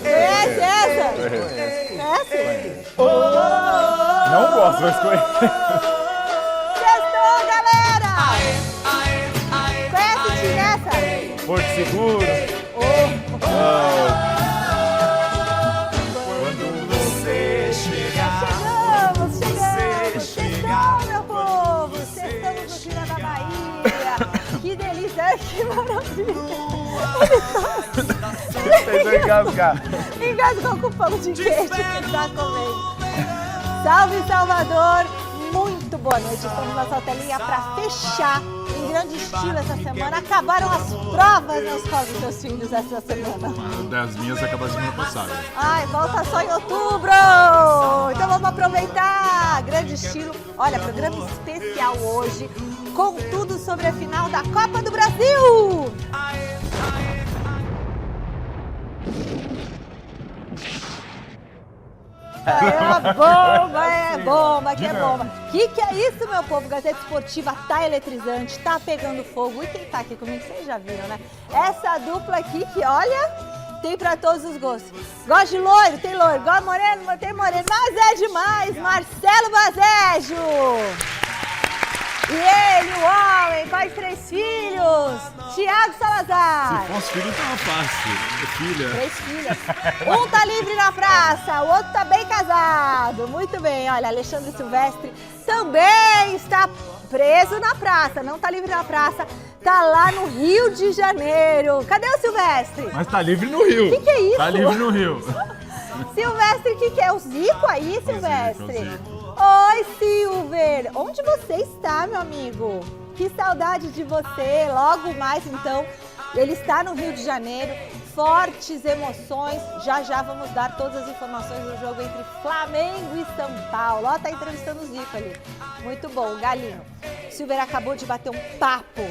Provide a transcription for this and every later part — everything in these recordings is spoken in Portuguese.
Essa? Não gosto, mas conheço. Sextou, galera! Conhece essa? Porto Seguro. Quando você chegar, Chegamos, meu povo! Estamos no Vila da Bahia! Que delícia, que maravilha! Fez eu engasgar. Engasgou com o pão de queijo que está comendo. Salve, Salvador! Muito boa noite. Estamos na sua telinha para fechar em grande estilo essa semana. Acabaram as provas na escola dos seus filhos essa semana. Das minhas acabou a semana passada. Ai, volta só em outubro! Então vamos aproveitar! Grande estilo. Olha, programa especial hoje, com tudo sobre a final da Copa do Brasil! É bomba, que é bomba. Que é isso, meu povo? Gazeta Esportiva tá eletrizante, tá pegando fogo. E quem tá aqui comigo, vocês já viram, né? Essa dupla aqui que, olha, tem pra todos os gostos. Gosta de loiro? Tem loiro. Gosta de moreno? Tem moreno. Mas é demais, Marcelo Bazejo! E ele, o homem, pai de 3 filhos, Thiago Salazar. Se fosse filho, tava fácil. É filha. 3 filhas. Um tá livre na praça, o outro tá bem casado. Muito bem, olha, Alexandre Silvestre também está preso na praça. Não tá livre na praça, tá lá no Rio de Janeiro. Cadê o Silvestre? Mas tá livre no Rio. Que é isso? Tá livre no Rio. Silvestre, o que é? O Zico aí, Silvestre? O Zico. Oi, Silver! Onde você está, meu amigo? Que saudade de você! Logo mais, então, ele está no Rio de Janeiro. Fortes emoções. Já vamos dar todas as informações do jogo entre Flamengo e São Paulo. Ó, tá entrevistando o Zico ali. Muito bom, Galinho. Silver acabou de bater um papo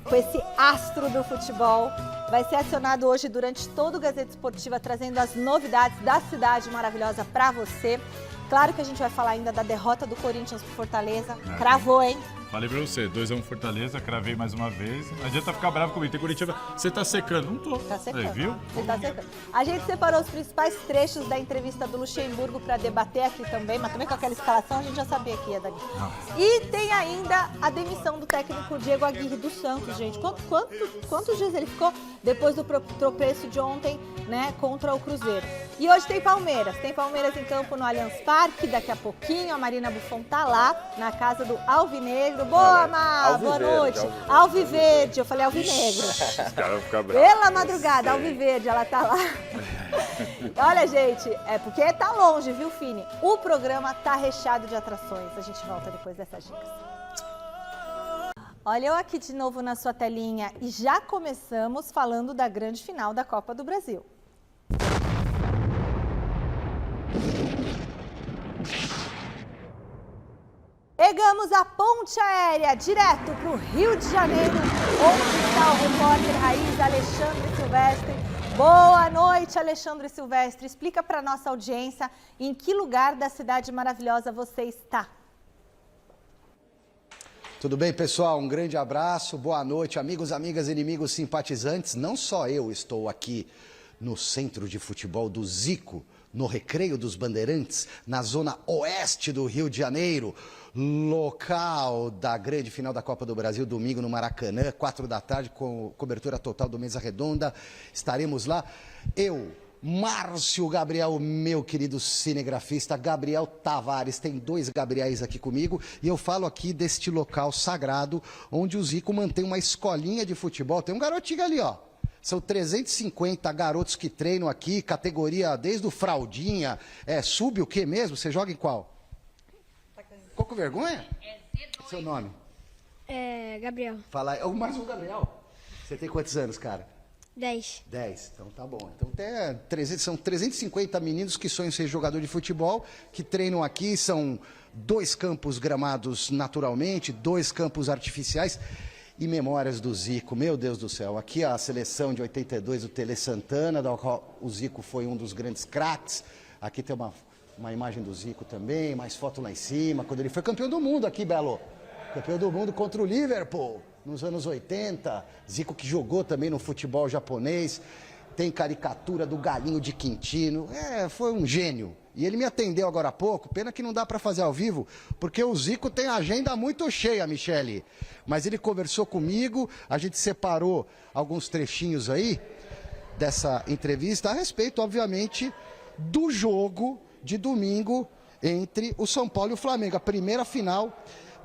com esse astro do futebol. Vai ser acionado hoje durante todo o Gazeta Esportiva, trazendo as novidades da cidade maravilhosa para você. Claro que a gente vai falar ainda da derrota do Corinthians pro Fortaleza. Cravou, hein? Falei pra você, 2-1 Fortaleza, cravei mais uma vez. Não adianta ficar bravo comigo. Tem Curitiba, você tá secando. Não tô. Tá secando. Aí, viu? Você tá secando. A gente separou os principais trechos da entrevista do Luxemburgo para debater aqui também, mas também com aquela escalação a gente já sabia que ia daqui. E tem ainda a demissão do técnico Diego Aguirre do Santos, gente. Quantos dias ele ficou depois do tropeço de ontem, né, contra o Cruzeiro? E hoje tem Palmeiras em campo no Allianz Parque, daqui a pouquinho a Marina Buffon tá lá, na casa do Alvinegro. Boa, Mar, boa noite. Alviverde, eu falei Alvinegro. Os caras vão ficar bravos. Pela madrugada, Alviverde, ela tá lá. Olha, gente, é porque tá longe, viu, Fini? O programa tá recheado de atrações. A gente volta depois dessas dicas. Olha eu aqui de novo na sua telinha e já começamos falando da grande final da Copa do Brasil. Pegamos a ponte aérea direto para o Rio de Janeiro, onde está o repórter raiz Alexandre Silvestre. Boa noite, Alexandre Silvestre. Explica para a nossa audiência em que lugar da cidade maravilhosa você está. Tudo bem, pessoal? Um grande abraço, boa noite, amigos, amigas, inimigos, simpatizantes. Não só eu estou aqui no Centro de Futebol do Zico, no Recreio dos Bandeirantes, na zona oeste do Rio de Janeiro, local da grande final da Copa do Brasil, domingo no Maracanã, 4 da tarde, com cobertura total do Mesa Redonda. Estaremos lá. Eu, Márcio Gabriel, meu querido cinegrafista, Gabriel Tavares, tem 2 Gabriéis aqui comigo, e eu falo aqui deste local sagrado, onde o Zico mantém uma escolinha de futebol. Tem um garotinho ali, ó. São 350 garotos que treinam aqui, categoria desde o fraldinha, sub o quê mesmo? Você joga em qual? Ficou com vergonha? Seu nome? Gabriel. Fala aí. Mais um Gabriel. Você tem quantos anos, cara? 10. 10, então tá bom. Então são 350 meninos que sonham ser jogador de futebol, que treinam aqui, são 2 campos gramados naturalmente, 2 campos artificiais. E memórias do Zico, meu Deus do céu. Aqui a seleção de 82 do Tele Santana, da qual o Zico foi um dos grandes craques. Aqui tem uma imagem do Zico também, mais foto lá em cima, quando ele foi campeão do mundo aqui, Belo. Campeão do mundo contra o Liverpool, nos anos 80. Zico que jogou também no futebol japonês. tem caricatura do Galinho de Quintino. Foi um gênio. E ele me atendeu agora há pouco, pena que não dá para fazer ao vivo, porque o Zico tem a agenda muito cheia, Michele. Mas ele conversou comigo, a gente separou alguns trechinhos aí dessa entrevista a respeito, obviamente, do jogo de domingo entre o São Paulo e o Flamengo, a primeira final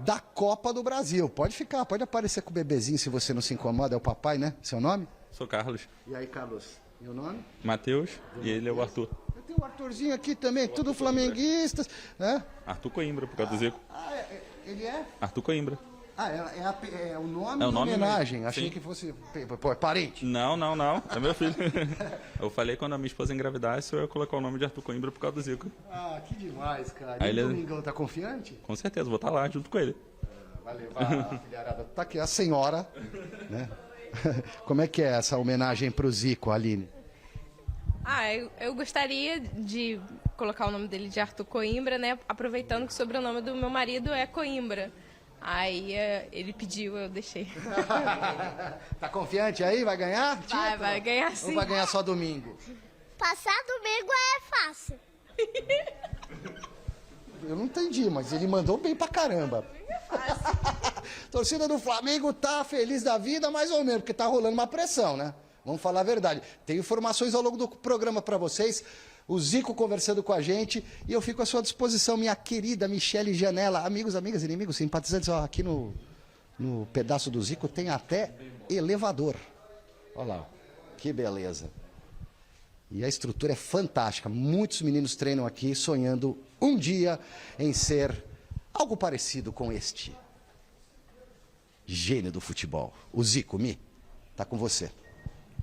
da Copa do Brasil. Pode ficar, pode aparecer com o bebezinho se você não se incomoda, é o papai, né? Seu nome? Sou Carlos. E aí, Carlos, meu nome? Matheus e ele é o Arthur. Eu tenho o Arthurzinho aqui também, tudo flamenguistas, né? Arthur Coimbra, por causa do Zico. Ele é? Arthur Coimbra. É o nome É o em nome homenagem. mesmo, Achei sim. que fosse parente. Não. É meu filho. Eu falei quando a minha esposa engravidasse, eu ia colocar o nome de Arthur Coimbra por causa do Zico. Ah, que demais, cara. Aí E ele- o Domingão tá confiante? Com certeza, vou estar lá junto com ele. Vai levar a filharada. Tá aqui a senhora, né? Como é que é essa homenagem pro Zico, Aline? Eu gostaria de colocar o nome dele de Arthur Coimbra, né? Aproveitando que o sobrenome do meu marido é Coimbra. Aí ele pediu, eu deixei. Tá confiante aí? Vai ganhar? Vai ganhar Ou sim. vai ganhar só domingo? Passar domingo é fácil. Eu não entendi, mas ele mandou bem pra caramba. Torcida do Flamengo tá feliz da vida, mais ou menos, porque tá rolando uma pressão, né? Vamos falar a verdade. Tem informações ao longo do programa pra vocês. O Zico conversando com a gente e eu fico à sua disposição, minha querida Michele Janela. Amigos, amigas, inimigos, simpatizantes, ó, aqui no pedaço do Zico tem até elevador. Olha lá, que beleza. E a estrutura é fantástica. Muitos meninos treinam aqui sonhando um dia em ser algo parecido com este gênio do futebol. O Zico, tá com você.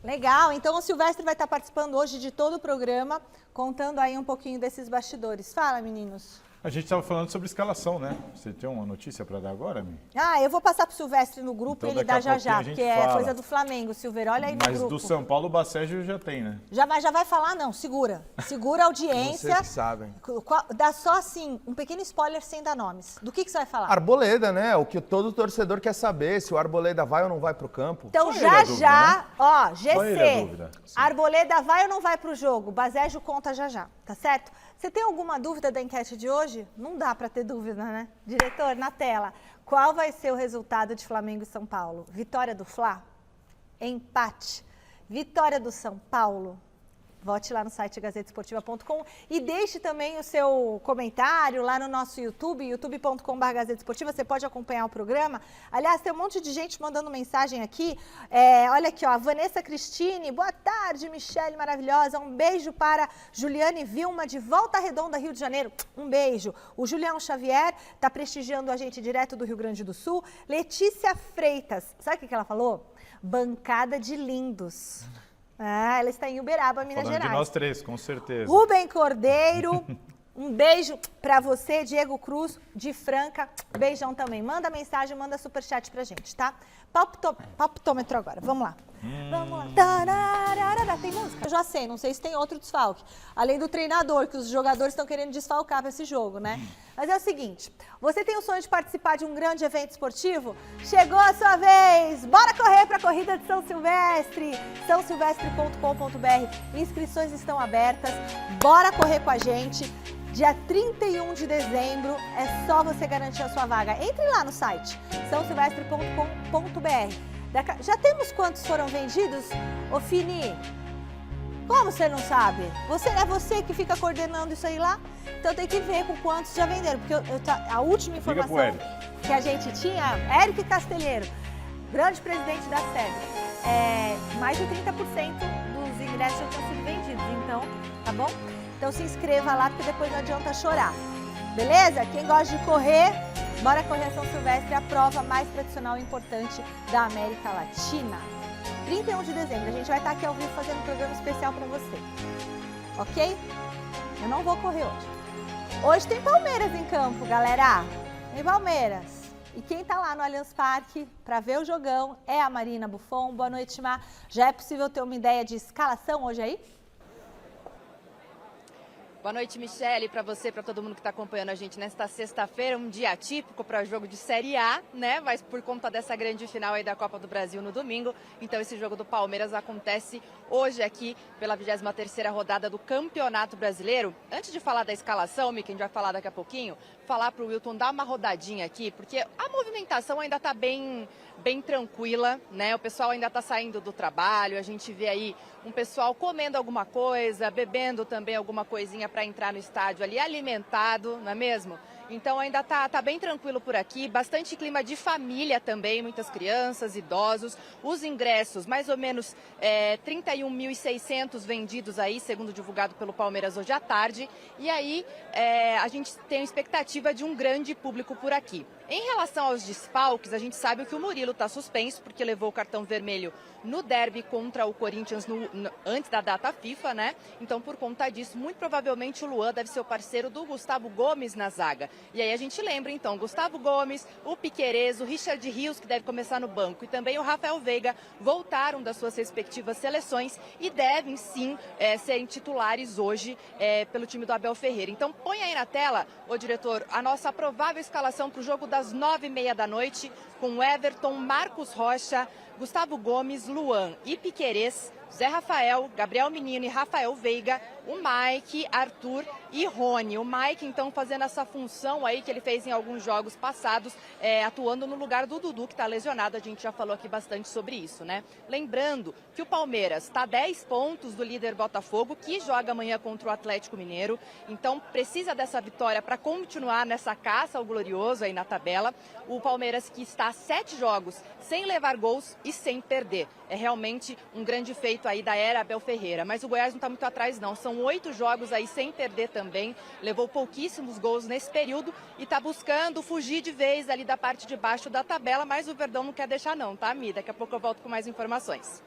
Legal, então o Silvestre vai estar participando hoje de todo o programa, contando aí um pouquinho desses bastidores. Fala, meninos. A gente estava falando sobre escalação, né? Você tem uma notícia para dar agora, Mi? Eu vou passar pro Silvestre no grupo Então, e ele daqui a dá já, pouquinho a gente porque é fala. coisa do Flamengo, Silveira. Olha aí no Mas grupo. do São Paulo, o Bacégio já tem, né? Já vai falar, não, segura. Segura a audiência. Vocês que sabem. Dá só assim, um pequeno spoiler sem dar nomes. Do que você vai falar? Arboleda, né? O que todo torcedor quer saber, se o Arboleda vai ou não vai pro campo. Então Só ele a dúvida, né? ó, Só ele a GC, dúvida. Sim. Arboleda vai ou não vai pro jogo? Basejo conta já, tá certo? Você tem alguma dúvida da enquete de hoje? Não dá pra ter dúvida, né? Diretor, na tela, qual vai ser o resultado de Flamengo e São Paulo? Vitória do Fla? Empate? Vitória do São Paulo? Vote lá no site gazetesportiva.com e deixe também o seu comentário lá no nosso YouTube, youtube.com/gazetesportiva. Você pode acompanhar o programa. Aliás, tem um monte de gente mandando mensagem aqui. Olha aqui, ó, Vanessa Cristine, boa tarde, Michele maravilhosa. Um beijo para Juliane Vilma, de Volta Redonda, Rio de Janeiro. Um beijo. O Julião Xavier está prestigiando a gente direto do Rio Grande do Sul. Letícia Freitas, sabe o que ela falou? Bancada de lindos. Ela está em Uberaba, Minas Falando Gerais. de nós três, com certeza. Rubem Cordeiro, um beijo pra você. Diego Cruz, de Franca, beijão também. Manda mensagem, manda superchat pra gente, tá? Palpitômetro agora, vamos lá. Vamos lá. Tararara, tem música? Eu já sei, não sei se tem outro desfalque. Além do treinador, que os jogadores estão querendo desfalcar pra esse jogo, né? Mas é o seguinte, você tem o sonho de participar de um grande evento esportivo? Chegou a sua vez! Bora correr pra Corrida de São Silvestre! sãosilvestre.com.br. Inscrições estão abertas. Bora correr com a gente. Dia 31 de dezembro, é só você garantir a sua vaga. Entre lá no site, sãosilvestre.com.br. Já temos quantos foram vendidos? Ô Fini, como você não sabe? É você que fica coordenando isso aí lá? Então tem que ver com quantos já venderam. Porque a última Liga informação pro Eric. que a gente tinha, Eric Castelheiro, grande presidente da SEB, mais de 30% dos ingressos já tinham sido vendidos. Então, tá bom? Então se inscreva lá, porque depois não adianta chorar. Beleza? Quem gosta de correr, bora correr São Silvestre, a prova mais tradicional e importante da América Latina. 31 de dezembro, a gente vai estar aqui ao vivo fazendo um programa especial para você. Ok? Eu não vou correr hoje. Hoje tem Palmeiras em campo, galera. Tem Palmeiras. E quem tá lá no Allianz Parque para ver o jogão é a Marina Buffon. Boa noite, Mar. Já é possível ter uma ideia de escalação hoje aí? Boa noite, Michele, para você, para todo mundo que está acompanhando a gente nesta sexta-feira, um dia atípico para jogo de Série A, né? Mas por conta dessa grande final aí da Copa do Brasil no domingo, então esse jogo do Palmeiras acontece hoje aqui pela 23ª rodada do Campeonato Brasileiro. Antes de falar da escalação, Mickey, a gente vai falar daqui a pouquinho, falar para o Wilton dar uma rodadinha aqui, porque a movimentação ainda está bem tranquila, né? O pessoal ainda está saindo do trabalho, a gente vê aí um pessoal comendo alguma coisa, bebendo também alguma coisinha para entrar no estádio ali, alimentado, não é mesmo? Então ainda tá bem tranquilo por aqui, bastante clima de família também, muitas crianças, idosos. Os ingressos, mais ou menos 31.600 vendidos aí, segundo divulgado pelo Palmeiras hoje à tarde. E aí a gente tem a expectativa de um grande público por aqui. Em relação aos desfalques, a gente sabe que o Murilo está suspenso, porque levou o cartão vermelho no derby contra o Corinthians antes da data FIFA, né? Então, por conta disso, muito provavelmente o Luan deve ser o parceiro do Gustavo Gomes na zaga. E aí a gente lembra, então, Gustavo Gomes, o Piquerez, o Richard Rios, que deve começar no banco, e também o Rafael Veiga voltaram das suas respectivas seleções e devem, sim, serem titulares hoje pelo time do Abel Ferreira. Então, põe aí na tela, ô diretor, a nossa provável escalação para o jogo das 9h30 da noite, com Everton, Marcos Rocha, Gustavo Gomes, Luan e Piquerez, Zé Rafael, Gabriel Menino e Rafael Veiga, o Mike, Arthur e Rony. O Mike, então, fazendo essa função aí que ele fez em alguns jogos passados, atuando no lugar do Dudu, que está lesionado. A gente já falou aqui bastante sobre isso, né? Lembrando que o Palmeiras está a 10 pontos do líder Botafogo, que joga amanhã contra o Atlético Mineiro. Então, precisa dessa vitória para continuar nessa caça ao glorioso aí na tabela. O Palmeiras que está a 7 jogos sem levar gols e sem perder. É realmente um grande feito aí da era Abel Ferreira. Mas o Goiás não está muito atrás, não. São 8 jogos aí sem perder também. Levou pouquíssimos gols nesse período e está buscando fugir de vez ali da parte de baixo da tabela, mas o Verdão não quer deixar não, tá, Mi? Daqui a pouco eu volto com mais informações.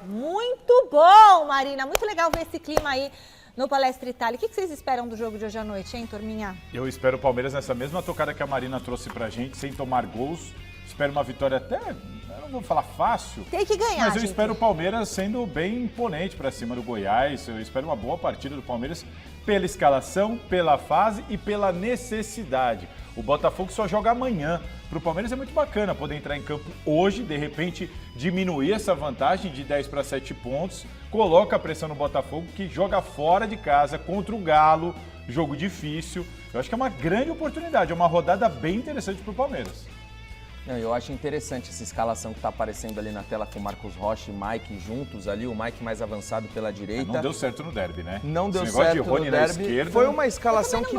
Muito bom, Marina. Muito legal ver esse clima aí no Palestra Itália. O que vocês esperam do jogo de hoje à noite, hein, turminha? Eu espero o Palmeiras nessa mesma tocada que a Marina trouxe pra gente, sem tomar gols. Espero uma vitória até, eu não vou falar fácil. Tem que ganhar, mas eu gente. espero o Palmeiras sendo bem imponente pra cima do Goiás. Eu espero uma boa partida do Palmeiras pela escalação, pela fase e pela necessidade. O Botafogo só joga amanhã. Para o Palmeiras é muito bacana poder entrar em campo hoje, de repente diminuir essa vantagem de 10 para 7 pontos, coloca a pressão no Botafogo, que joga fora de casa contra o Galo, jogo difícil. Eu acho que é uma grande oportunidade, é uma rodada bem interessante para o Palmeiras. Não, eu acho interessante essa escalação que está aparecendo ali na tela com o Marcos Rocha e Mike juntos ali, o Mike mais avançado pela direita. Não deu certo no derby, né? Não deu Esse negócio certo de Rony no na derby. esquerda. Foi uma escalação que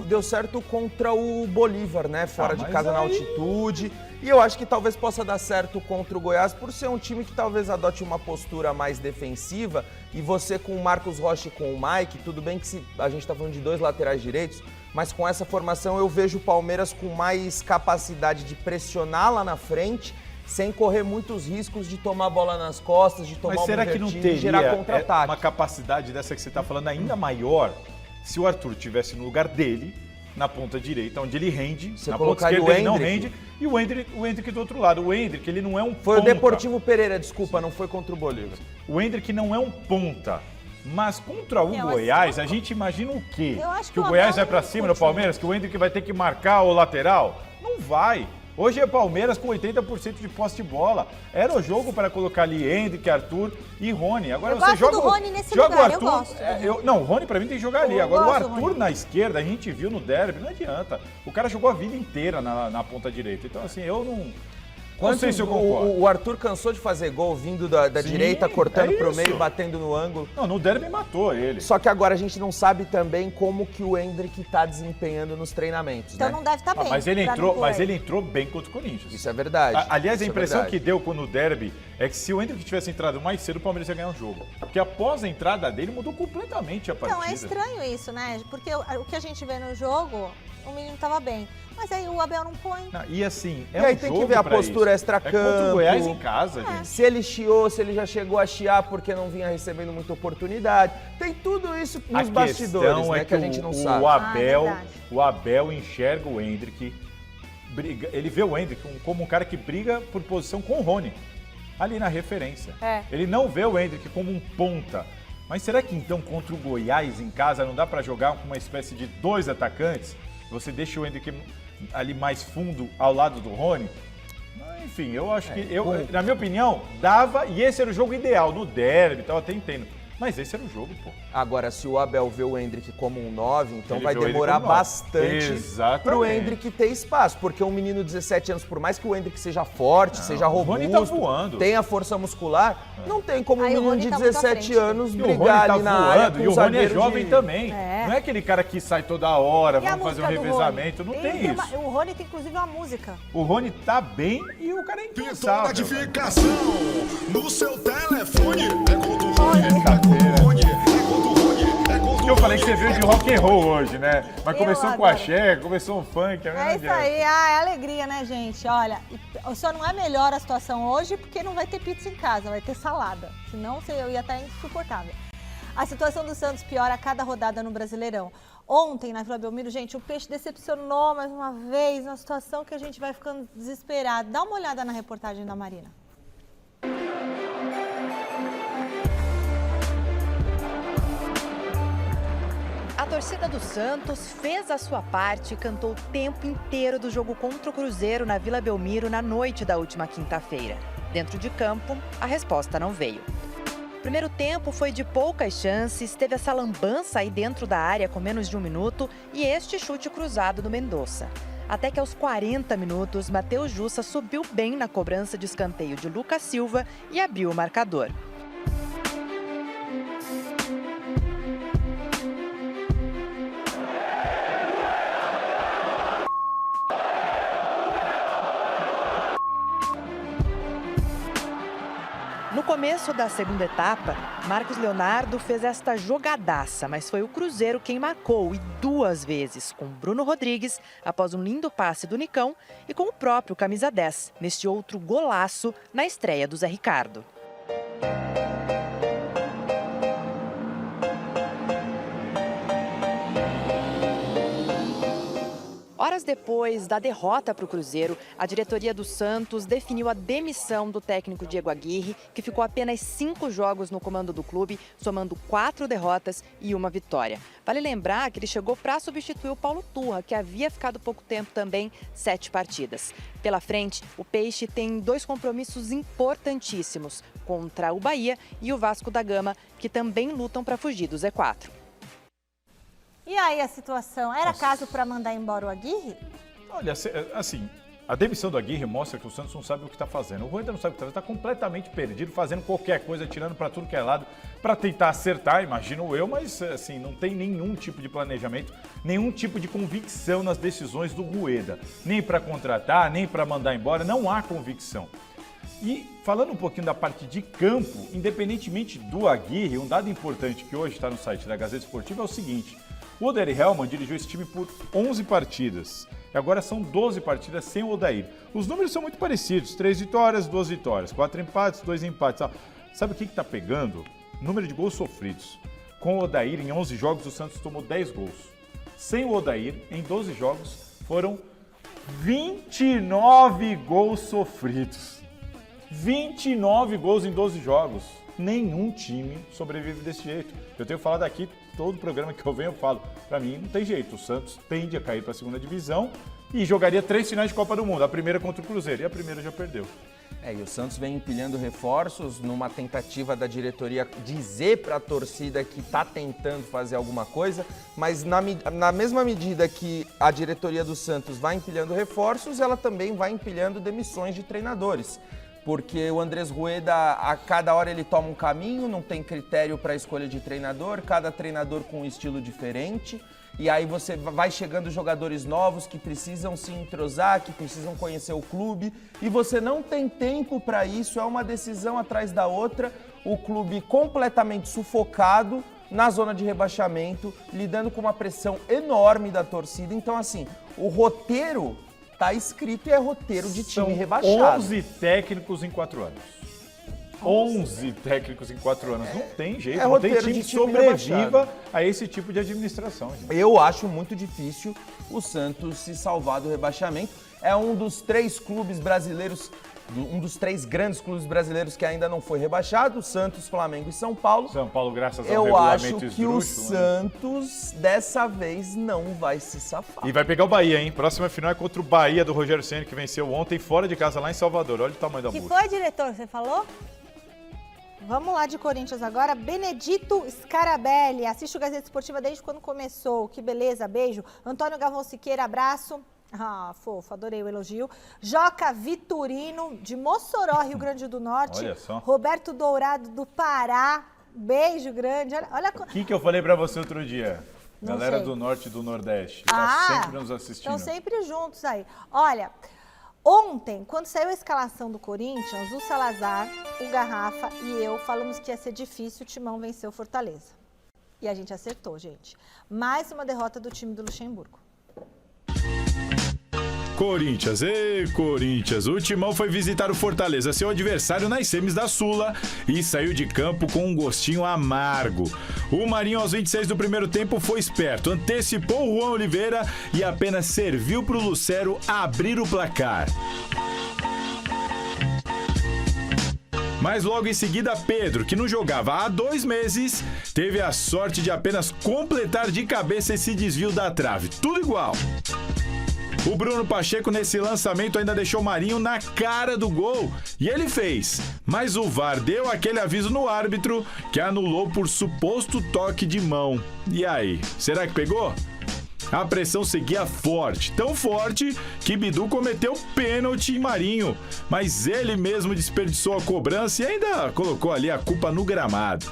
deu certo contra o Bolívar, né? Fora de mas casa na aí- altitude. E eu acho que talvez possa dar certo contra o Goiás por ser um time que talvez adote uma postura mais defensiva. E você com o Marcos Rocha e com o Mike, tudo bem que a gente tá falando de 2 laterais direitos, mas com essa formação eu vejo o Palmeiras com mais capacidade de pressionar lá na frente, sem correr muitos riscos de tomar a bola nas costas, de tomar Mas será que não e gerar teria contra-ataque. uma capacidade dessa que você está falando ainda maior se o Arthur estivesse no lugar dele, na ponta direita, onde ele rende, Você na ponta colocaria esquerda o ele não Endrick? rende, e o Endrick do outro lado. O Endrick, ele não é um Foi ponta. o Deportivo Pereira, desculpa, não foi contra o Bolívar. O Endrick não é um ponta. Mas contra o Eu Goiás, acho- a gente imagina o quê? Eu acho Que o que o Goiás Abel vai pra não cima do curte Palmeiras, que o Endrick vai ter que marcar o lateral? Não vai. Hoje é Palmeiras com 80% de posse de bola. Era o jogo para colocar ali Endrick, Arthur e Rony. Agora Eu você gosto joga do Rony nesse joga lugar, o eu Arthur. gosto. Não, o Rony pra mim tem que jogar ali. Eu Agora o gosto do Arthur Rony. na esquerda, a gente viu no derby, não adianta. O cara jogou a vida inteira na ponta direita. Então assim, eu não sei se eu concordo. O Arthur cansou de fazer gol vindo da Sim, direita, cortando é pro isso. meio, batendo no ângulo. Não, no derby matou ele. Só que agora a gente não sabe também como que o Endrick tá desempenhando nos treinamentos, Então né? não deve estar bem. Mas ele pra entrou, não mas pôr. ele entrou bem contra o Corinthians. Isso é verdade. Aliás, a Isso é impressão verdade. que deu quando o derby é que se o Endrick tivesse entrado mais cedo, o Palmeiras ia ganhar o jogo. Porque após a entrada dele, mudou completamente a partida. Então, é estranho isso, né? Porque o que a gente vê no jogo, o menino tava bem. Mas aí o Abel não põe. Não, e assim, é E aí um tem jogo que ver a pra postura isso. extracampo. É contra o Goiás em casa, gente. Se ele chiou, se ele já chegou a chiar porque não vinha recebendo muita oportunidade. Tem tudo isso nos bastidores, questão né? é Que a gente não sabe. verdade. O Abel enxerga o Endrick, ele vê o Endrick como um cara que briga por posição com o Rony, ali na referência. É. Ele não vê o Endrick como um ponta. Mas será que então contra o Goiás em casa não dá para jogar com uma espécie de 2 atacantes? Você deixa o Hendrick ali mais fundo ao lado do Rony? Enfim, eu acho que, na minha opinião, dava, e esse era o jogo ideal, no derby e tal, até entendo. Mas esse era o jogo, pô. Agora, se o Abel vê o Hendrick como um 9, então Ele vai vê o demorar Hendrick como 9. bastante Exatamente. pro Hendrick ter espaço. Porque um menino de 17 anos, por mais que o Hendrick seja forte, seja robusto, Rony tá voando. tenha força muscular, não tem como um Aí o menino Rony de tá muito à 17 frente. anos E o Rony brigar tá ali na área voando, com e o Rony é zagueiro jovem de... também. É. Não é aquele cara que sai toda hora, E a vamos fazer um música do revezamento, Rony? não tem isso. O Rony tem inclusive uma música. O Rony tá bem e o cara é Pintou incansável. notificação no seu telefone. É gol do Rony, é gol do Rony, é gol do Rony, é gol do Eu falei que Rony. você veio de rock and roll hoje, né? Mas Eu começou com adoro. axé, começou um funk. É isso aí, é alegria, né, gente? Olha, só não é melhor a situação hoje porque não vai ter pizza em casa, vai ter salada. Senão eu ia estar insuportável. A situação do Santos piora a cada rodada no Brasileirão. Ontem, na Vila Belmiro, gente, o Peixe decepcionou mais uma vez, uma situação que a gente vai ficando desesperado. Dá uma olhada na reportagem da Marina. A torcida do Santos fez a sua parte e cantou o tempo inteiro do jogo contra o Cruzeiro na Vila Belmiro na noite da última quinta-feira. Dentro de campo, a resposta não veio. O primeiro tempo foi de poucas chances, teve essa lambança aí dentro da área com menos de 1 minuto e este chute cruzado do Mendonça. Até que aos 40 minutos, Matheus Jussa subiu bem na cobrança de escanteio de Lucas Silva e abriu o marcador. No começo da segunda etapa, Marcos Leonardo fez esta jogadaça, mas foi o Cruzeiro quem marcou, e 2 vezes, com Bruno Rodrigues, após um lindo passe do Nicão, e com o próprio camisa 10, neste outro golaço na estreia do Zé Ricardo. Horas depois da derrota para o Cruzeiro, a diretoria do Santos definiu a demissão do técnico Diego Aguirre, que ficou apenas 5 jogos no comando do clube, somando 4 derrotas e 1 vitória. Vale lembrar que ele chegou para substituir o Paulo Turra, que havia ficado pouco tempo também, 7 partidas. Pela frente, o Peixe tem 2 compromissos importantíssimos, contra o Bahia e o Vasco da Gama, que também lutam para fugir do Z4. E aí a situação? Era caso para mandar embora o Aguirre? Olha, assim, a demissão do Aguirre mostra que o Santos não sabe o que está fazendo. O Rueda não sabe o que está fazendo, está completamente perdido, fazendo qualquer coisa, tirando para tudo que é lado, para tentar acertar, imagino eu, mas assim, não tem nenhum tipo de planejamento, nenhum tipo de convicção nas decisões do Rueda. Nem para contratar, nem para mandar embora, não há convicção. E falando um pouquinho da parte de campo, independentemente do Aguirre, um dado importante que hoje está no site da Gazeta Esportiva é o seguinte: o Odair Hellmann dirigiu esse time por 11 partidas. E agora são 12 partidas sem o Odair. Os números são muito parecidos. 3 vitórias, 2 vitórias. 4 empates, 2 empates. Sabe o que está pegando? Número de gols sofridos. Com o Odair, em 11 jogos, o Santos tomou 10 gols. Sem o Odair, em 12 jogos, foram 29 gols sofridos. 29 gols em 12 jogos. Nenhum time sobrevive desse jeito. Eu tenho falado aqui, todo programa que eu venho eu falo, para mim não tem jeito, o Santos tende a cair para a segunda divisão e jogaria 3 finais de Copa do Mundo, a primeira contra o Cruzeiro, e a primeira já perdeu. E o Santos vem empilhando reforços numa tentativa da diretoria dizer para a torcida que está tentando fazer alguma coisa, mas na mesma medida que a diretoria do Santos vai empilhando reforços, ela também vai empilhando demissões de treinadores. Porque o Andrés Rueda, a cada hora ele toma um caminho, não tem critério para escolha de treinador, cada treinador com um estilo diferente, e aí você vai chegando jogadores novos que precisam se entrosar, que precisam conhecer o clube, e você não tem tempo para isso, é uma decisão atrás da outra, o clube completamente sufocado na zona de rebaixamento, lidando com uma pressão enorme da torcida. Então, assim, o roteiro tá escrito e é roteiro de time rebaixado. 11 técnicos em 4 anos. 11 técnicos em 4 anos. Não tem jeito, não tem time que sobreviva a esse tipo de administração. Gente. Eu acho muito difícil o Santos se salvar do rebaixamento. É um dos 3 clubes brasileiros um dos 3 grandes clubes brasileiros que ainda não foi rebaixado, Santos, Flamengo e São Paulo. São Paulo, graças ao Eu regulamento acho que o esdrúxulo, Santos, dessa vez, não vai se safar. E vai pegar o Bahia, hein? Próxima final é contra o Bahia do Rogério Ceni, que venceu ontem fora de casa lá em Salvador. Olha o tamanho da Que bucha. foi, diretor, você falou? Vamos lá de Corinthians agora. Benedito Scarabelli. Assiste o Gazeta Esportiva desde quando começou. Que beleza, beijo. Antônio Galvão Siqueira, abraço. Ah, fofo, adorei o elogio. Joca Vitorino, de Mossoró, Rio Grande do Norte. Olha só. Roberto Dourado, do Pará. Beijo grande. Olha. O que eu falei pra você outro dia? Não Galera sei. do Norte e do Nordeste. Tá sempre nos assistindo. Estão sempre juntos aí. Olha, ontem, quando saiu a escalação do Corinthians, o Salazar, o Garrafa e eu falamos que ia ser difícil, o Timão venceu o Fortaleza. E a gente acertou, gente. Mais uma derrota do time do Luxemburgo. Corinthians, Corinthians, o Timão foi visitar o Fortaleza, seu adversário nas semis da Sula, e saiu de campo com um gostinho amargo. O Marinho, aos 26 do primeiro tempo, foi esperto, antecipou o Juan Oliveira e apenas serviu para o Lucero abrir o placar. Mas logo em seguida, Pedro, que não jogava há 2 meses, teve a sorte de apenas completar de cabeça esse desvio da trave. Tudo igual. O Bruno Pacheco, nesse lançamento, ainda deixou o Marinho na cara do gol. E ele fez. Mas o VAR deu aquele aviso no árbitro que anulou por suposto toque de mão. E aí, será que pegou? A pressão seguia forte, tão forte que Bidu cometeu pênalti em Marinho. Mas ele mesmo desperdiçou a cobrança e ainda colocou ali a culpa no gramado.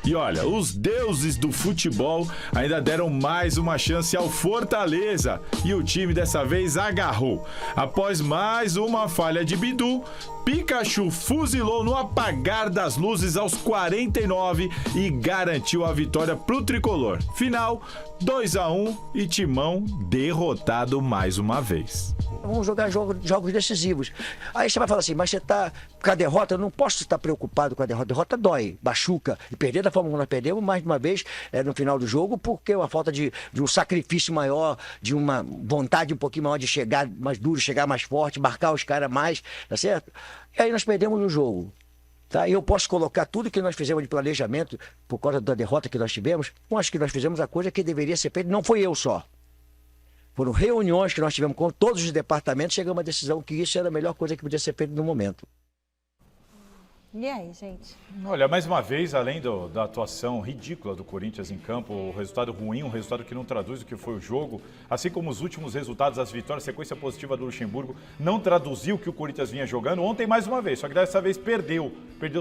E olha, os deuses do futebol ainda deram mais uma chance ao Fortaleza. E o time dessa vez agarrou. Após mais uma falha de Bidu, Pikachu fuzilou no apagar das luzes aos 49 e garantiu a vitória pro tricolor. Final, 2-1 e Timão derrotado mais uma vez. Vamos jogar jogos decisivos. Aí você vai falar assim, mas você tá com a derrota, eu não posso estar preocupado com a derrota. A derrota dói, machuca. E perder da forma como nós perdemos, mais de uma vez, no final do jogo, porque é uma falta de um sacrifício maior, de uma vontade um pouquinho maior de chegar mais duro, chegar mais forte, marcar os caras mais, tá certo? E aí nós perdemos o jogo. Tá? Eu posso colocar tudo que nós fizemos de planejamento, por causa da derrota que nós tivemos, eu acho que nós fizemos a coisa que deveria ser feita, não foi eu só. Foram reuniões que nós tivemos com todos os departamentos, chegamos à decisão que isso era a melhor coisa que podia ser feita no momento. E aí, gente? Olha, mais uma vez, além da atuação ridícula do Corinthians em campo, o resultado ruim, um resultado que não traduz o que foi o jogo, assim como os últimos resultados, as vitórias, a sequência positiva do Luxemburgo, não traduziu o que o Corinthians vinha jogando. Ontem, mais uma vez, só que dessa vez perdeu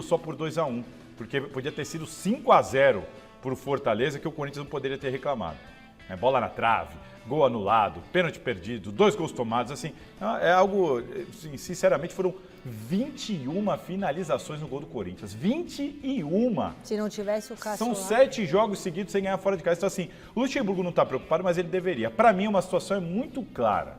só por 2-1, porque podia ter sido 5-0 para o Fortaleza, que o Corinthians não poderia ter reclamado. Bola na trave, gol anulado, pênalti perdido, 2 gols tomados, assim, é algo, assim, sinceramente, foram 21 finalizações no gol do Corinthians, 21! Se não tivesse o Cássio São lá. 7 jogos seguidos sem ganhar fora de casa, então assim, o Luxemburgo não está preocupado, mas ele deveria. Para mim, uma situação é muito clara,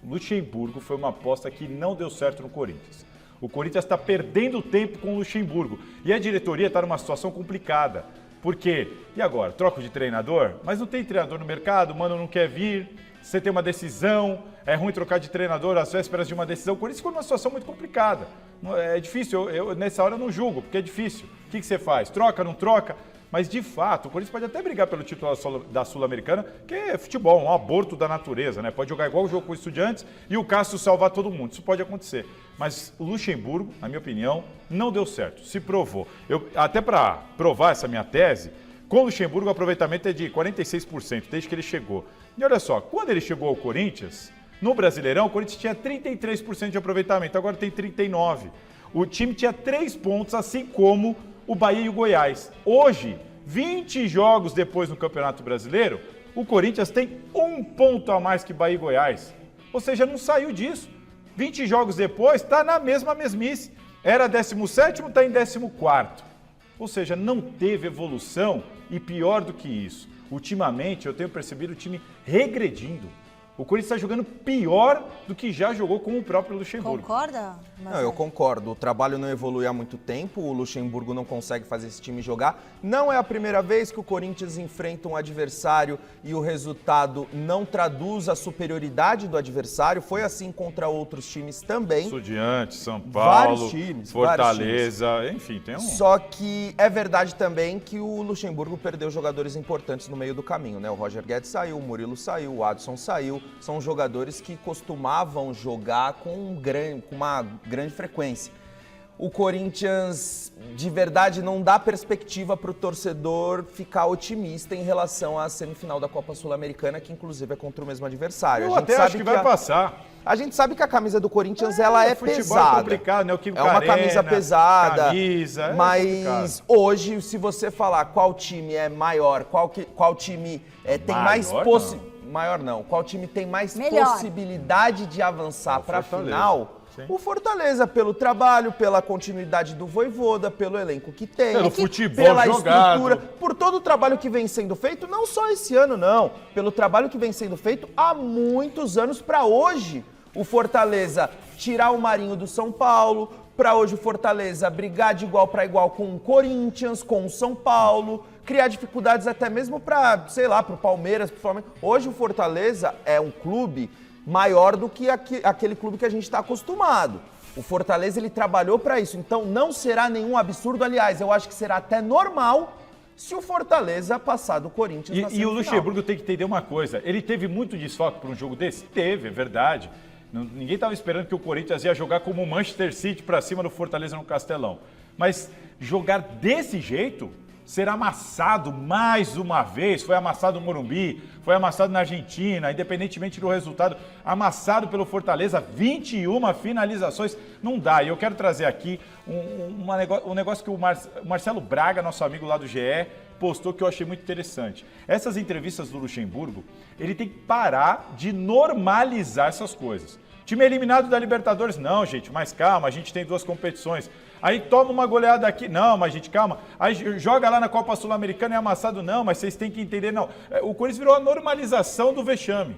o Luxemburgo foi uma aposta que não deu certo no Corinthians. O Corinthians está perdendo tempo com o Luxemburgo, e a diretoria está numa situação complicada. Por quê? E agora? Troco de treinador? Mas não tem treinador no mercado, o Mano não quer vir, você tem uma decisão, é ruim trocar de treinador às vésperas de uma decisão. O Corinthians ficou numa situação muito complicada. É difícil, eu nessa hora não julgo, porque é difícil. O que você faz? Troca, não troca? Mas, de fato, o Corinthians pode até brigar pelo título da Sul-Americana, que é futebol, um aborto da natureza, né? Pode jogar igual o jogo com o Estudiantes e o Cássio salvar todo mundo. Isso pode acontecer. Mas o Luxemburgo, na minha opinião, não deu certo. Se provou. Até para provar essa minha tese, com o Luxemburgo o aproveitamento é de 46%, desde que ele chegou. E olha só, quando ele chegou ao Corinthians, no Brasileirão, o Corinthians tinha 33% de aproveitamento, agora tem 39%. O time tinha 3 pontos, assim como o Bahia e o Goiás. Hoje, 20 jogos depois no Campeonato Brasileiro, o Corinthians tem 1 ponto a mais que Bahia e Goiás. Ou seja, não saiu disso. 20 jogos depois, está na mesma mesmice. Era 17º, está em 14º. Ou seja, não teve evolução e pior do que isso. Ultimamente, eu tenho percebido o time regredindo. O Corinthians está jogando pior do que já jogou com o próprio Luxemburgo. Concorda? Não, eu concordo. O trabalho não evolui há muito tempo, o Luxemburgo não consegue fazer esse time jogar. Não é a primeira vez que o Corinthians enfrenta um adversário e o resultado não traduz a superioridade do adversário. Foi assim contra outros times também. Estudiantes, São Vários Paulo, times, Fortaleza, enfim, tem um... Só que é verdade também que o Luxemburgo perdeu jogadores importantes no meio do caminho, né? O Roger Guedes saiu, o Murilo saiu, o Adson saiu. São jogadores que costumavam jogar com uma grande frequência. O Corinthians, de verdade, não dá perspectiva para o torcedor ficar otimista em relação à semifinal da Copa Sul-Americana, que inclusive é contra o mesmo adversário. Eu até acho que vai passar. A gente sabe que a camisa do Corinthians ela é futebol pesada. É complicado, né? O é uma camisa pesada. Camisa, mas hoje, se você falar qual time é maior, qual time tem mais possibilidade. Maior não. Qual time tem mais possibilidade de avançar para a final? Sim. O Fortaleza, pelo trabalho, pela continuidade do Vojvoda, pelo elenco que tem. Pelo futebol pela jogado. Estrutura, por todo o trabalho que vem sendo feito, não só esse ano não, pelo trabalho que vem sendo feito há muitos anos para hoje. O Fortaleza tirar o Marinho do São Paulo, para hoje o Fortaleza brigar de igual para igual com o Corinthians, com o São Paulo, criar dificuldades até mesmo para, sei lá, para o Palmeiras, pro Flamengo. Hoje o Fortaleza é um clube maior do que aquele clube que a gente está acostumado. O Fortaleza ele trabalhou para isso, então não será nenhum absurdo. Aliás, eu acho que será até normal se o Fortaleza passar do Corinthians na semifinal. E o Luxemburgo tem que entender uma coisa, ele teve muito desfoque para um jogo desse? Teve, é verdade. Ninguém estava esperando que o Corinthians ia jogar como o Manchester City para cima do Fortaleza no Castelão. Mas jogar desse jeito, ser amassado mais uma vez, foi amassado no Morumbi, foi amassado na Argentina, independentemente do resultado, amassado pelo Fortaleza, 21 finalizações, não dá. E eu quero trazer aqui um negócio que o Marcelo Braga, nosso amigo lá do GE, postou que eu achei muito interessante. Essas entrevistas do Luxemburgo, ele tem que parar de normalizar essas coisas. Time eliminado da Libertadores, não, gente, mas calma, a gente tem 2 competições. Aí toma uma goleada aqui, não, mas gente, calma. Aí joga lá na Copa Sul-Americana e é amassado, não, mas vocês têm que entender, não. O Corinthians virou a normalização do vexame.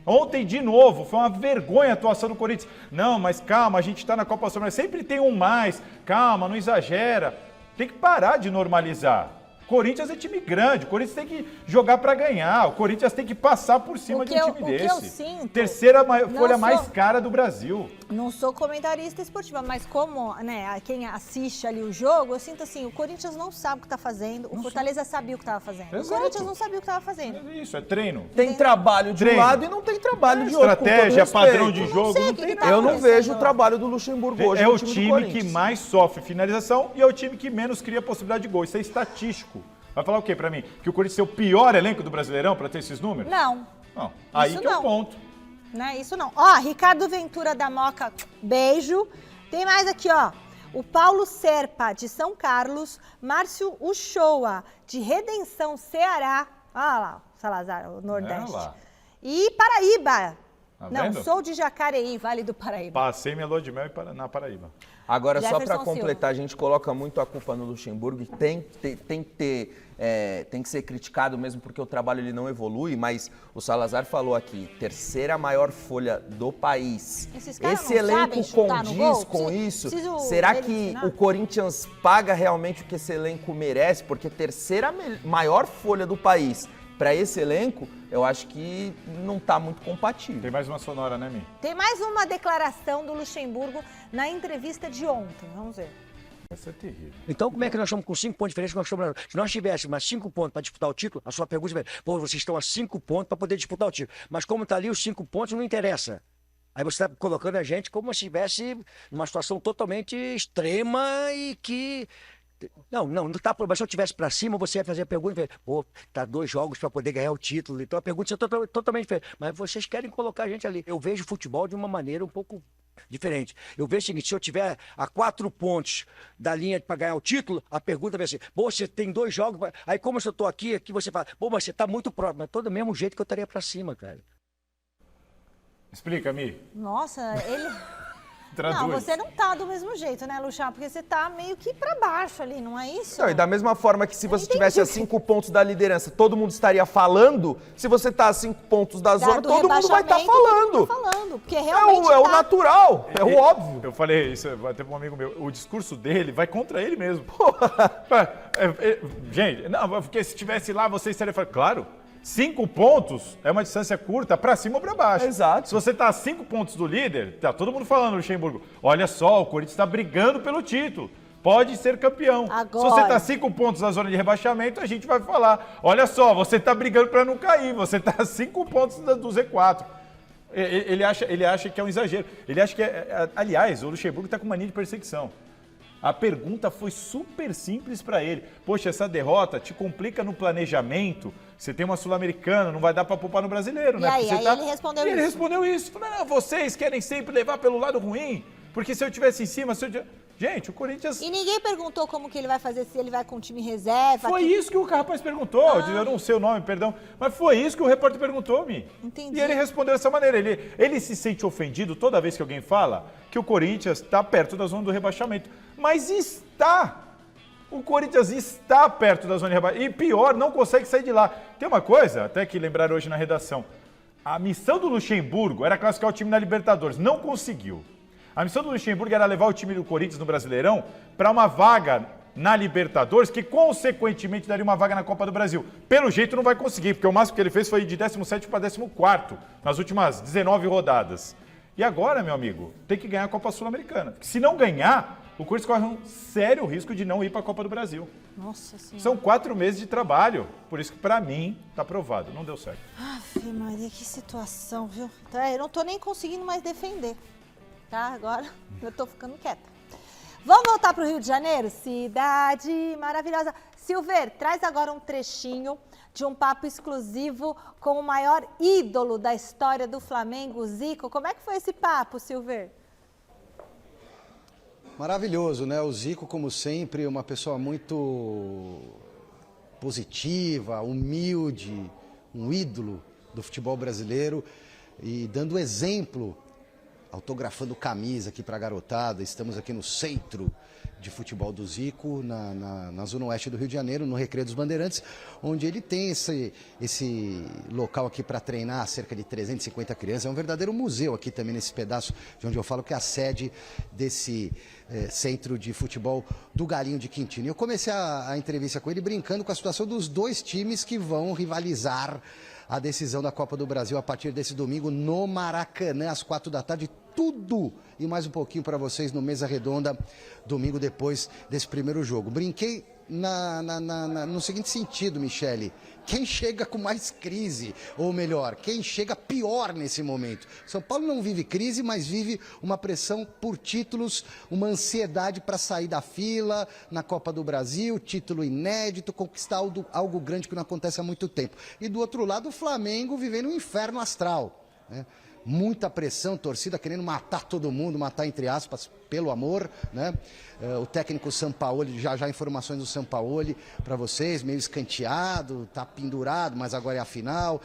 Ontem, de novo, foi uma vergonha a atuação do Corinthians. Não, mas calma, a gente está na Copa Sul-Americana, sempre tem um mais, calma, não exagera. Tem que parar de normalizar. Corinthians é time grande, o Corinthians tem que jogar para ganhar, o Corinthians tem que passar por cima de um time desse. O que eu sinto, terceira folha mais cara do Brasil. Não sou comentarista esportiva, mas como quem assiste ali o jogo, eu sinto assim, o Corinthians não sabe o que está fazendo, o Fortaleza sabia o que estava fazendo. Exato. O Corinthians não sabia o que estava fazendo. É isso, é treino. Tem trabalho de um lado e não tem trabalho de outro. Estratégia, padrão de jogo, não tem nada. Eu não vejo o trabalho do Luxemburgo hoje. É no o time que mais sofre finalização e é o time que menos cria possibilidade de gol. Isso é estatístico. Vai falar o quê pra mim? Que o Corinthians é o pior elenco do Brasileirão pra ter esses números? Não. Não. Aí que é o ponto. Não é isso não. Ó, Ricardo Ventura da Moca, beijo. Tem mais aqui, ó. O Paulo Serpa, de São Carlos. Márcio Uchoa, de Redenção, Ceará. Olha lá, Salazar, o Nordeste. E Paraíba. Não, sou de Jacareí, Vale do Paraíba. Passei minha lua de mel na Paraíba. Agora, só para completar, a gente coloca muito a culpa no Luxemburgo, tem que ser criticado mesmo porque o trabalho ele não evolui, mas o Salazar falou aqui, terceira maior folha do país. Esse elenco condiz com isso? Será que o Corinthians paga realmente o que esse elenco merece? Porque terceira maior folha do país para esse elenco, eu acho que não está muito compatível. Tem mais uma sonora, né, Mi? Tem mais uma declaração do Luxemburgo na entrevista de ontem. Vamos ver. Essa é terrível. Então, como é que nós estamos com 5 pontos de diferença? Se nós tivéssemos mais 5 pontos para disputar o título, a sua pergunta é: pô, vocês estão a 5 pontos para poder disputar o título. Mas como está ali, os 5 pontos não interessa. Aí você está colocando a gente como se estivesse numa situação totalmente extrema e que... Não tá. Mas se eu tivesse para cima, você ia fazer a pergunta, pô, tá 2 jogos para poder ganhar o título. Então a pergunta é totalmente diferente. Mas vocês querem colocar a gente ali. Eu vejo o futebol de uma maneira um pouco diferente. Eu vejo o seguinte: se eu tiver a 4 pontos da linha para ganhar o título, a pergunta vai ser: pô, você tem 2 jogos. Aí, como eu tô aqui você fala: pô, mas você tá muito próximo. Mas todo do mesmo jeito que eu estaria para cima, cara. Explica, Mi. Nossa, ele. Traduz. Não, você não tá do mesmo jeito, né, Luciano? Porque você tá meio que pra baixo ali, não é isso? Não, e da mesma forma que se você tivesse a 5 pontos da liderança, todo mundo estaria falando, se você tá a 5 pontos da zona, todo mundo vai estar falando. Porque realmente É o natural, é o óbvio. Eu falei isso, até pra um amigo meu, o discurso dele vai contra ele mesmo. Gente, não, porque se estivesse lá, você estaria falando, claro, 5 pontos é uma distância curta pra cima ou pra baixo. Exato. Se você tá a 5 pontos do líder, tá todo mundo falando no Luxemburgo, olha só, o Corinthians tá brigando pelo título. Pode ser campeão. Agora. Se você tá a 5 pontos na zona de rebaixamento, a gente vai falar, olha só, você tá brigando pra não cair, você tá a 5 pontos do Z4. Ele acha que é um exagero. Ele acha que aliás, o Luxemburgo tá com mania de perseguição. A pergunta foi super simples para ele. Poxa, essa derrota te complica no planejamento? Você tem uma Sul-Americana, não vai dar para poupar no brasileiro, né? Aí ele respondeu isso. Ele respondeu isso. Falou, não, vocês querem sempre levar pelo lado ruim? Porque se eu tivesse em cima... Gente, o Corinthians... E ninguém perguntou como que ele vai fazer, se ele vai com o time reserva. Foi isso que o rapaz perguntou. Eu não sei o nome, perdão. Mas foi isso que o repórter perguntou, Mi. Entendi. E ele respondeu dessa maneira. Ele se sente ofendido toda vez que alguém fala que o Corinthians está perto da zona do rebaixamento. Mas está. O Corinthians está perto da zona de rebaixamento. E pior, não consegue sair de lá. Tem uma coisa, até que lembraram hoje na redação. A missão do Luxemburgo era classificar o time na Libertadores. Não conseguiu. A missão do Luxemburgo era levar o time do Corinthians no Brasileirão para uma vaga na Libertadores, que consequentemente daria uma vaga na Copa do Brasil. Pelo jeito não vai conseguir, porque o máximo que ele fez foi de 17º para 14º nas últimas 19 rodadas. E agora, meu amigo, tem que ganhar a Copa Sul-Americana. Se não ganhar, o Corinthians corre um sério risco de não ir para a Copa do Brasil. Nossa Senhora. São 4 meses de trabalho, por isso que para mim tá aprovado, não deu certo. Ave Maria, que situação, viu? Tá, eu não tô nem conseguindo mais defender. Tá, agora eu tô ficando quieta. Vamos voltar para o Rio de Janeiro? Cidade maravilhosa. Silver, traz agora um trechinho de um papo exclusivo com o maior ídolo da história do Flamengo, Zico. Como é que foi esse papo, Silver? Maravilhoso, né? O Zico, como sempre, uma pessoa muito positiva, humilde, um ídolo do futebol brasileiro e dando exemplo, autografando camisa aqui para a garotada. Estamos aqui no centro de futebol do Zico, na zona oeste do Rio de Janeiro, no Recreio dos Bandeirantes, onde ele tem esse local aqui para treinar cerca de 350 crianças. É um verdadeiro museu aqui também nesse pedaço de onde eu falo que é a sede desse centro de futebol do Galinho de Quintino. E eu comecei a entrevista com ele brincando com a situação dos dois times que vão rivalizar a decisão da Copa do Brasil a partir desse domingo no Maracanã, às 4 da tarde. Tudo e mais um pouquinho para vocês no Mesa Redonda, domingo depois desse primeiro jogo. Brinquei no seguinte sentido, Michele. Quem chega com mais crise, ou melhor, quem chega pior nesse momento? São Paulo não vive crise, mas vive uma pressão por títulos, uma ansiedade para sair da fila na Copa do Brasil, título inédito, conquistar algo grande que não acontece há muito tempo. E do outro lado, o Flamengo vivendo um inferno astral, né? Muita pressão, torcida querendo matar todo mundo, matar entre aspas, pelo amor, né? O técnico Sampaoli, já informações do Sampaoli para vocês, meio escanteado, tá pendurado, mas agora é a final.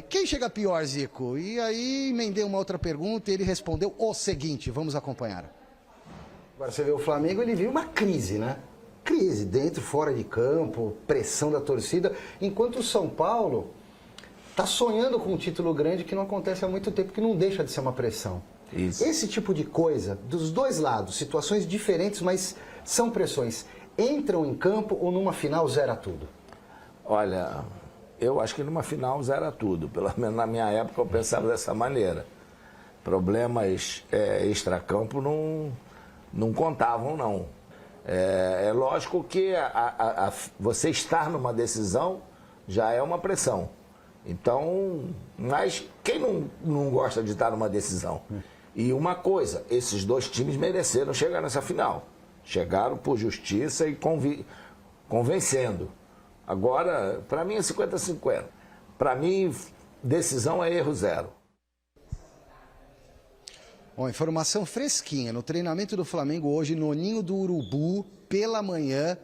Quem chega pior, Zico? E aí emendei uma outra pergunta e ele respondeu o seguinte, vamos acompanhar. Agora você vê o Flamengo, ele vive uma crise, né? Crise, dentro, fora de campo, pressão da torcida, enquanto o São Paulo está sonhando com um título grande que não acontece há muito tempo, que não deixa de ser uma pressão. Isso. Esse tipo de coisa, dos dois lados, situações diferentes, mas são pressões, entram em campo ou numa final zera tudo? Olha, eu acho que numa final zera tudo. Pelo menos na minha época eu pensava dessa maneira. Problemas extracampo não contavam, não. É lógico que você estar numa decisão já é uma pressão. Então, mas quem não gosta de estar numa decisão? E uma coisa, esses dois times mereceram chegar nessa final. Chegaram por justiça e convencendo. Agora, para mim é 50-50. Para mim, decisão é erro zero. Bom, informação fresquinha. No treinamento do Flamengo hoje, no Ninho do Urubu, pela manhã,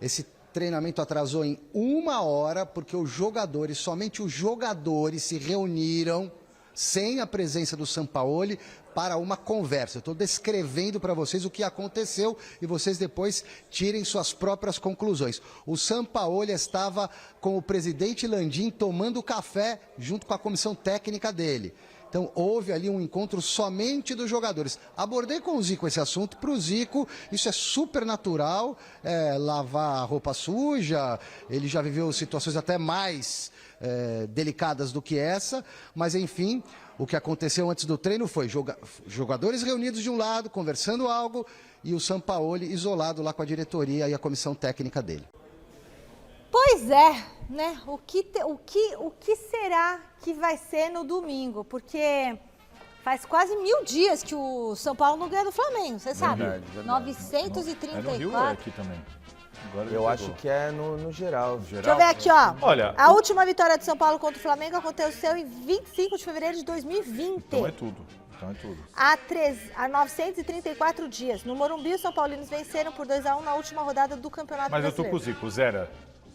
esse treinamento atrasou em 1 hora, porque os jogadores, somente os jogadores se reuniram sem a presença do Sampaoli, para uma conversa. Eu estou descrevendo para vocês o que aconteceu e vocês depois tirem suas próprias conclusões. O Sampaoli estava com o presidente Landim tomando café junto com a comissão técnica dele. Então, houve ali um encontro somente dos jogadores. Abordei com o Zico esse assunto. Para o Zico, isso é super natural, lavar roupa suja. Ele já viveu situações até mais delicadas do que essa. Mas, enfim, o que aconteceu antes do treino foi jogadores reunidos de um lado, conversando algo, e o Sampaoli isolado lá com a diretoria e a comissão técnica dele. Pois é, né? O que será que vai ser no domingo? Porque faz quase 1000 dias que o São Paulo não ganha do Flamengo, você sabe? Verdade. 934. É no Rio ou é aqui também? Agora Eu acho que é no geral. Deixa eu ver aqui, ó. Olha, a última vitória de São Paulo contra o Flamengo aconteceu em 25 de fevereiro de 2020. Então é tudo. Há 934 dias. No Morumbi, os São Paulinos venceram por 2-1 na última rodada do Campeonato Mas eu Brasileiro. tô com o Zico, zero.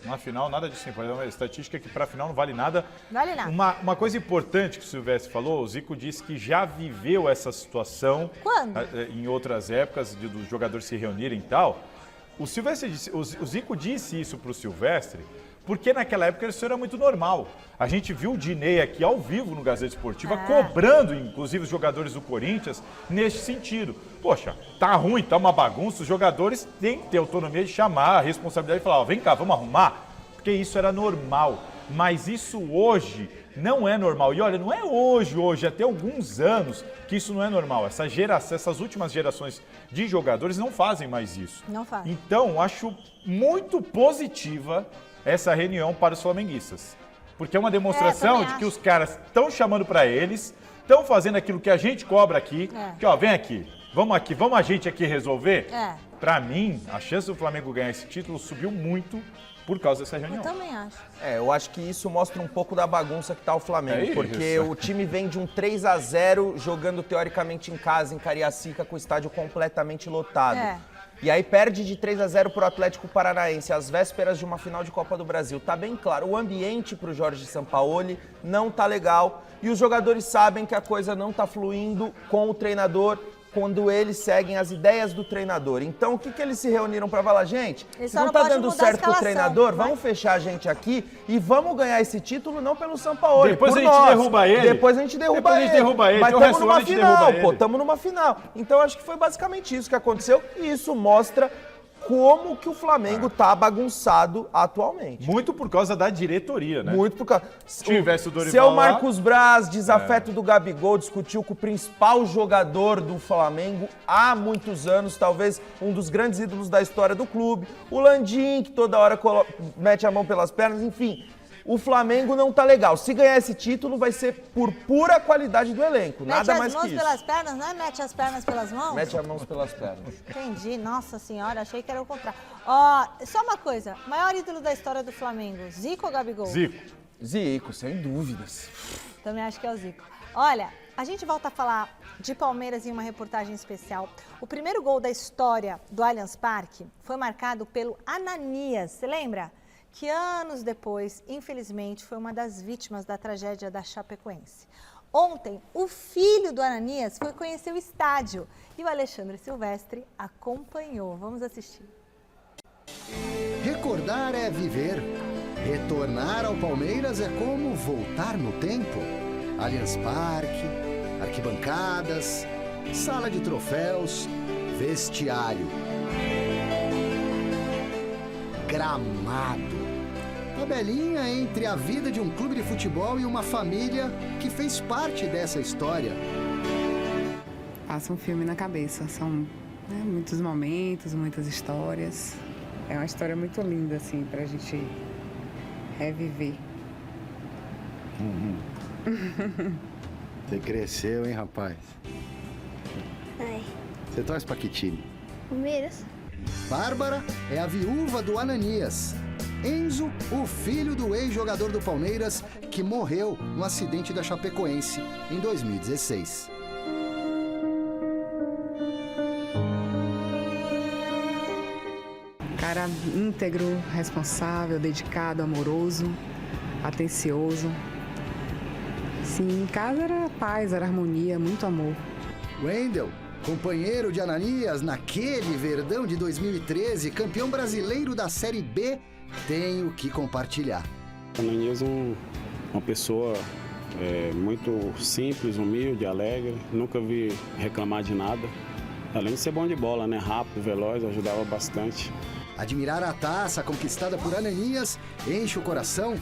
Na final, nada disso. É uma estatística que para final não vale nada. Vale nada. Uma coisa importante que o Silvestre falou, o Zico disse que já viveu essa situação. Quando? Em outras épocas, dos jogadores se reunirem e tal. O Zico disse isso para o Silvestre, porque naquela época isso era muito normal. A gente viu o Diney aqui ao vivo no Gazeta Esportiva, cobrando, inclusive, os jogadores do Corinthians neste sentido. Poxa, tá ruim, tá uma bagunça, os jogadores têm que ter autonomia de chamar a responsabilidade e falar, ó, vem cá, vamos arrumar, porque isso era normal. Mas isso hoje não é normal. E olha, não é hoje, até alguns anos que isso não é normal. Essas últimas gerações de jogadores não fazem mais isso. Não fazem. Então, acho muito positiva essa reunião para os flamenguistas. Porque é uma demonstração de que os caras estão chamando para eles, estão fazendo aquilo que a gente cobra aqui, que ó, vem aqui, vamos a gente aqui resolver. Para mim, a chance do Flamengo ganhar esse título subiu muito por causa dessa reunião. Eu também acho. Eu acho que isso mostra um pouco da bagunça que tá o Flamengo, isso. porque o time vem de um 3-0 jogando teoricamente em casa, em Cariacica, com o estádio completamente lotado. E aí perde de 3-0 pro Atlético Paranaense, às vésperas de uma final de Copa do Brasil. Tá bem claro, o ambiente pro Jorge Sampaoli não tá legal e os jogadores sabem que a coisa não tá fluindo com o treinador quando eles seguem as ideias do treinador. Então, o que eles se reuniram para falar? Gente, se não tá dando certo com o treinador, vamos fechar a gente aqui e vamos ganhar esse título não pelo Sampaoli, Depois por a gente nós. Depois a gente derruba ele. Mas o estamos numa a gente final, derruba ele. estamos numa final. Então, acho que foi basicamente isso que aconteceu e isso mostra como que o Flamengo tá bagunçado atualmente. Muito por causa da diretoria, né? Muito por causa. Se tivesse o Dorival Seu lá, Marcos Braz, desafeto do Gabigol, discutiu com o principal jogador do Flamengo há muitos anos, talvez um dos grandes ídolos da história do clube. O Landim, que toda hora mete a mão pelas pernas, enfim. O Flamengo não tá legal. Se ganhar esse título, vai ser por pura qualidade do elenco. Nada mais que isso. Mete as mãos pelas pernas, não é mete as pernas pelas mãos? Mete as mãos pelas pernas. Entendi. Nossa senhora, achei que era o contrário. Ó, só uma coisa. Maior ídolo da história do Flamengo, Zico ou Gabigol? Zico, sem dúvidas. Também acho que é o Zico. Olha, a gente volta a falar de Palmeiras em uma reportagem especial. O primeiro gol da história do Allianz Parque foi marcado pelo Ananias. Você lembra? Que anos depois, infelizmente, foi uma das vítimas da tragédia da Chapecoense. Ontem, o filho do Ananias foi conhecer o estádio e o Alexandre Silvestre acompanhou. Vamos assistir. Recordar é viver. Retornar ao Palmeiras é como voltar no tempo. Allianz Parque, arquibancadas, sala de troféus, vestiário. Gramado. Tabelinha entre a vida de um clube de futebol e uma família que fez parte dessa história. Passa um filme na cabeça, são muitos momentos, muitas histórias. É uma história muito linda, assim, pra gente reviver. Você cresceu, hein, rapaz? Você torce pra que time? Palmeiras. Bárbara é a viúva do Ananias. Enzo, o filho do ex-jogador do Palmeiras, que morreu no acidente da Chapecoense em 2016. Cara íntegro, responsável, dedicado, amoroso, atencioso. Sim, em casa era paz, era harmonia, muito amor. Wendel, companheiro de Ananias naquele Verdão de 2013, campeão brasileiro da Série B, tem o que compartilhar. Ananias é uma pessoa muito simples, humilde, alegre, nunca vi reclamar de nada. Além de ser bom de bola, né? Rápido, veloz, ajudava bastante. Admirar a taça conquistada por Ananias enche o coração.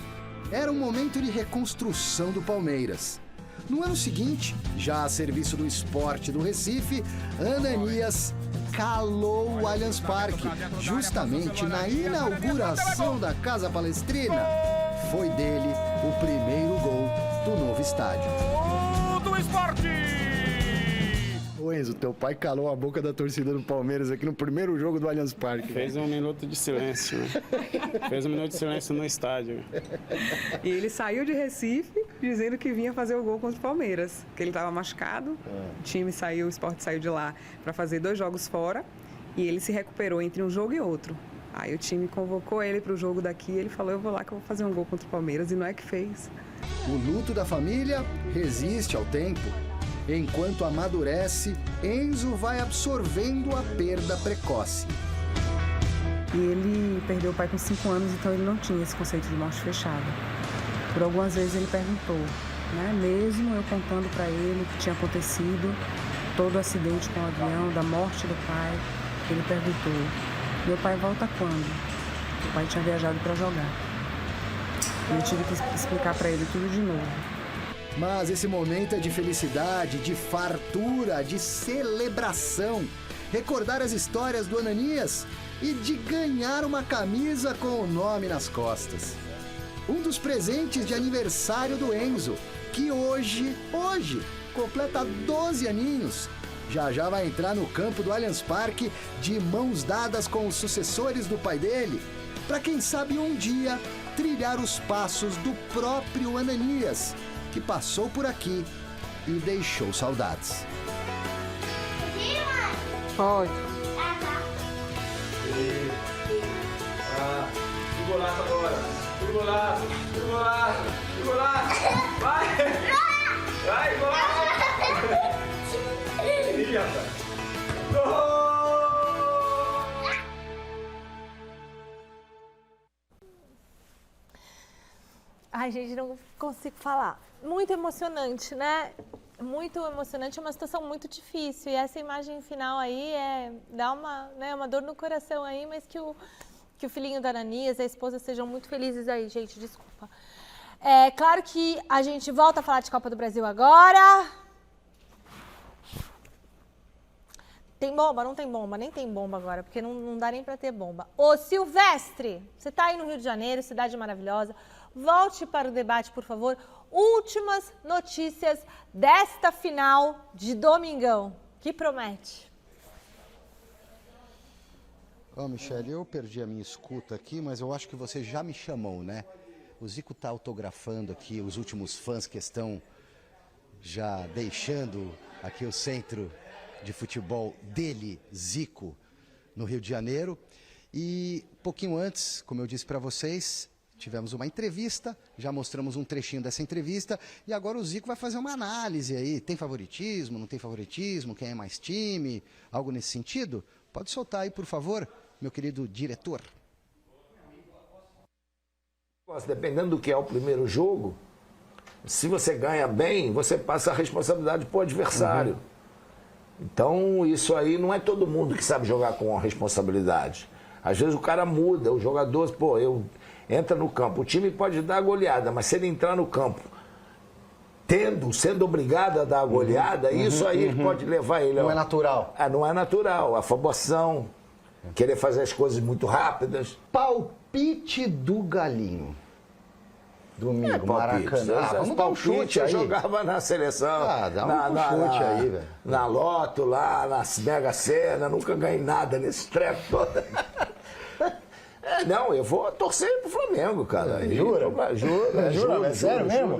Era um momento de reconstrução do Palmeiras. No ano seguinte, já a serviço do Esporte do Recife, Ananias calou o Allianz Parque, justamente na inauguração da Casa Palestrina. Foi dele o primeiro gol do novo estádio. Do Esporte! Ô Enzo, teu pai calou a boca da torcida do Palmeiras aqui no primeiro jogo do Allianz Parque. Fez 1 minuto de silêncio, né? Fez 1 minuto de silêncio no estádio. E ele saiu de Recife dizendo que vinha fazer o gol contra o Palmeiras, que ele estava machucado. O time saiu, o Sport saiu de lá para fazer 2 jogos fora e ele se recuperou entre um jogo e outro. Aí o time convocou ele para o jogo daqui e ele falou, eu vou lá que eu vou fazer um gol contra o Palmeiras, e não é que fez. O luto da família resiste ao tempo. Enquanto amadurece, Enzo vai absorvendo a perda precoce. E ele perdeu o pai com 5 anos, então ele não tinha esse conceito de morte fechada. Por algumas vezes ele perguntou, né? Mesmo eu contando para ele o que tinha acontecido, todo o acidente com o avião, da morte do pai, ele perguntou, meu pai volta quando? O pai tinha viajado para jogar. E eu tive que explicar para ele tudo de novo. Mas esse momento é de felicidade, de fartura, de celebração. Recordar as histórias do Ananias e de ganhar uma camisa com o nome nas costas. Um dos presentes de aniversário do Enzo, que hoje, completa 12 aninhos. Já vai entrar no campo do Allianz Parque de mãos dadas com os sucessores do pai dele, para quem sabe um dia trilhar os passos do próprio Ananias, que passou por aqui e deixou saudades. Pode. Golaço agora. Golaço. Vai. Vai, golaço. Ih, rapaz. Gol! Ai, gente, não consigo falar. Muito emocionante, né? Muito emocionante, é uma situação muito difícil. E essa imagem final aí dá uma dor no coração aí, mas que o filhinho da Ananias e a esposa sejam muito felizes aí, gente, desculpa. É claro que a gente volta a falar de Copa do Brasil agora. Tem bomba? Não tem bomba, nem tem bomba agora, porque não dá nem pra ter bomba. Ô Silvestre, você tá aí no Rio de Janeiro, cidade maravilhosa. Volte para o debate, por favor. Últimas notícias desta final de domingão, que promete. Michele, eu perdi a minha escuta aqui, mas eu acho que você já me chamou, né? O Zico tá autografando aqui os últimos fãs que estão já deixando aqui o centro de futebol dele, Zico, no Rio de Janeiro. E pouquinho antes, como eu disse para vocês, tivemos uma entrevista, já mostramos um trechinho dessa entrevista e agora o Zico vai fazer uma análise aí. Tem favoritismo, não tem favoritismo, quem é mais time, algo nesse sentido? Pode soltar aí, por favor, meu querido diretor. Dependendo do que é o primeiro jogo, se você ganha bem, você passa a responsabilidade para o adversário. Então, isso aí não é todo mundo que sabe jogar com a responsabilidade. Às vezes o cara muda, o jogador, entra no campo. O time pode dar a goleada, mas se ele entrar no campo sendo obrigado a dar a goleada, isso aí pode levar ele... Não é natural. Não é natural. Afobação, querer fazer as coisas muito rápidas. Palpite do Galinho. Domingo, Maracanã. Vamos dar um chute aí. Jogava na seleção. Dá um chute aí, velho. Na Loto, lá, na Mega Sena. Nunca ganhei nada nesse treco todo. Não, eu vou torcer pro Flamengo, cara. Jura? Juro. É sério mesmo?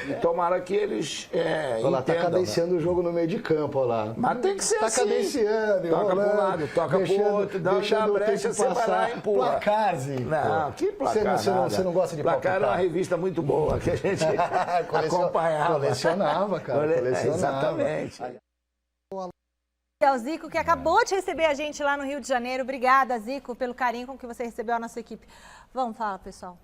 E tomara que eles Olha lá, tá entendam, cadenciando o jogo no meio de campo, olha lá. Mas tem que ser tá assim. Cadenciando, Toca rolando, pro lado, toca pro outro, dá deixando uma o brecha, tempo você vai lá passar. e empurra. Placar, Zico. Não, que placar Você não gosta de placar? palpitar? É uma revista muito boa que a gente acompanhava. Colecionava, cara. Colecionava. Exatamente. É o Zico, que acabou de receber a gente lá no Rio de Janeiro. Obrigada, Zico, pelo carinho com que você recebeu a nossa equipe. Vamos falar, pessoal.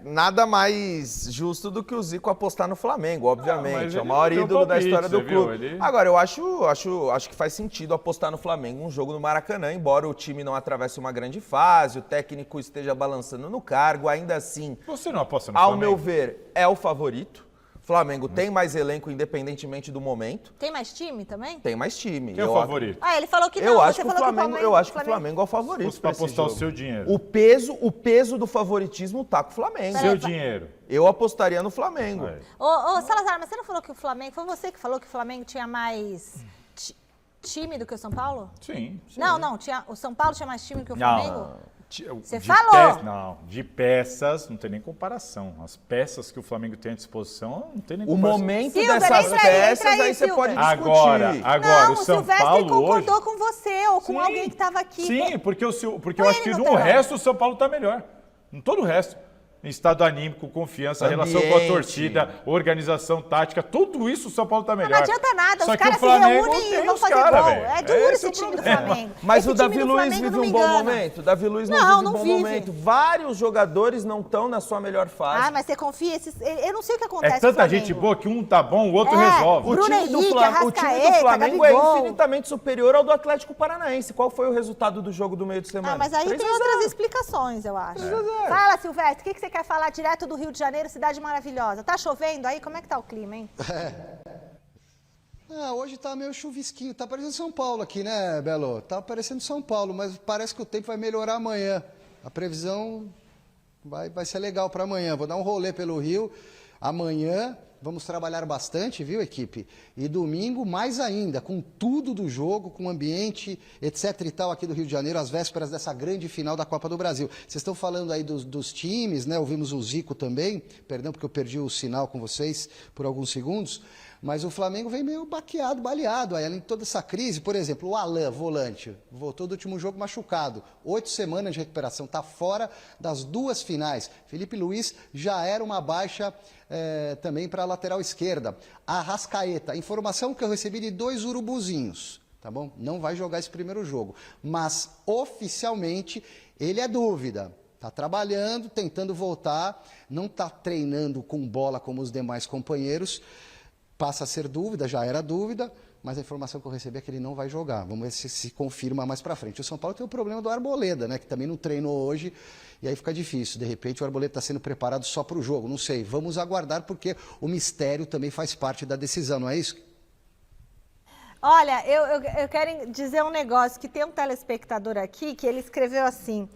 Nada mais justo do que o Zico apostar no Flamengo, obviamente. É o maior deu ídolo da palpite, história do você viu? clube. Agora, eu acho que faz sentido apostar no Flamengo um jogo no Maracanã, embora o time não atravesse uma grande fase, o técnico esteja balançando no cargo, ainda assim. Você não aposta no Flamengo? Ao meu ver, é o favorito. O Flamengo tem mais elenco, independentemente do momento. Tem mais time também? Tem mais time. Quem é o favorito? Ele falou que não. Eu acho Você que o falou Flamengo, eu acho que o Flamengo é o favorito. Se fosse pra apostar o seu dinheiro. O peso do favoritismo tá com o Flamengo. Seu dinheiro. Eu apostaria no Flamengo. Ô, Salazar, mas você não falou que o Flamengo... Foi você que falou que o Flamengo tinha mais time do que o São Paulo? Sim. Não, o São Paulo tinha mais time que o Flamengo? Não. Você falou. Não, de peças não tem nem comparação. As peças que o Flamengo tem à disposição não tem nem O comparação. momento dessas peças, aí você pode discutir. Agora Não, o São Paulo concordou hoje... com você ou com alguém que estava aqui. Sim, porque eu acho que no resto o São Paulo está melhor. Em todo o resto. Em estado anímico, confiança, relação com a torcida, organização tática, tudo isso o São Paulo está melhor. Não adianta nada, Só os que caras o Flamengo se reúnem e vão os fazer cara, gol. velho. É duro esse time do Flamengo. Mas esse o Davi time do Luiz Flamengo vive não um me bom engana. momento. O Davi Luiz Não, não vive não um bom vive. momento. Vários jogadores não estão na sua melhor fase. Mas você confia? Eu não sei o que acontece É tanta com o gente Flamengo. boa que um tá bom, o outro resolve. O time do Flamengo é infinitamente superior ao do Atlético Paranaense. Qual foi o resultado do jogo do meio de semana? Mas aí tem outras explicações, eu acho. Fala, Silvestre, o que você quer falar direto do Rio de Janeiro, cidade maravilhosa? Tá chovendo aí? Como é que tá o clima, hein? Hoje tá meio chuvisquinho. Tá parecendo São Paulo aqui, né, Belo? Tá parecendo São Paulo, mas parece que o tempo vai melhorar amanhã. A previsão vai ser legal para amanhã. Vou dar um rolê pelo Rio. Amanhã vamos trabalhar bastante, viu, equipe? E domingo, mais ainda, com tudo do jogo, com ambiente, etc e tal, aqui do Rio de Janeiro, às vésperas dessa grande final da Copa do Brasil. Vocês estão falando aí dos times, né? Ouvimos o Zico também, perdão porque eu perdi o sinal com vocês por alguns segundos, mas o Flamengo vem meio baqueado, baleado, aí, além de toda essa crise. Por exemplo, o Alan, volante, voltou do último jogo machucado, 8 semanas de recuperação, está fora das 2 finais. Felipe Luiz já era uma baixa também para a lateral esquerda. A Arrascaeta, informação que eu recebi de 2 urubuzinhos, tá bom? Não vai jogar esse primeiro jogo, mas oficialmente ele é dúvida. Está trabalhando, tentando voltar, não está treinando com bola como os demais companheiros. Passa a ser dúvida, já era dúvida, mas a informação que eu recebi é que ele não vai jogar. Vamos ver se confirma mais para frente. O São Paulo tem o problema do Arboleda, né, que também não treinou hoje, e aí fica difícil. De repente o Arboleda está sendo preparado só para o jogo, não sei. Vamos aguardar, porque o mistério também faz parte da decisão, não é isso? Olha, eu quero dizer um negócio, que tem um telespectador aqui que ele escreveu assim...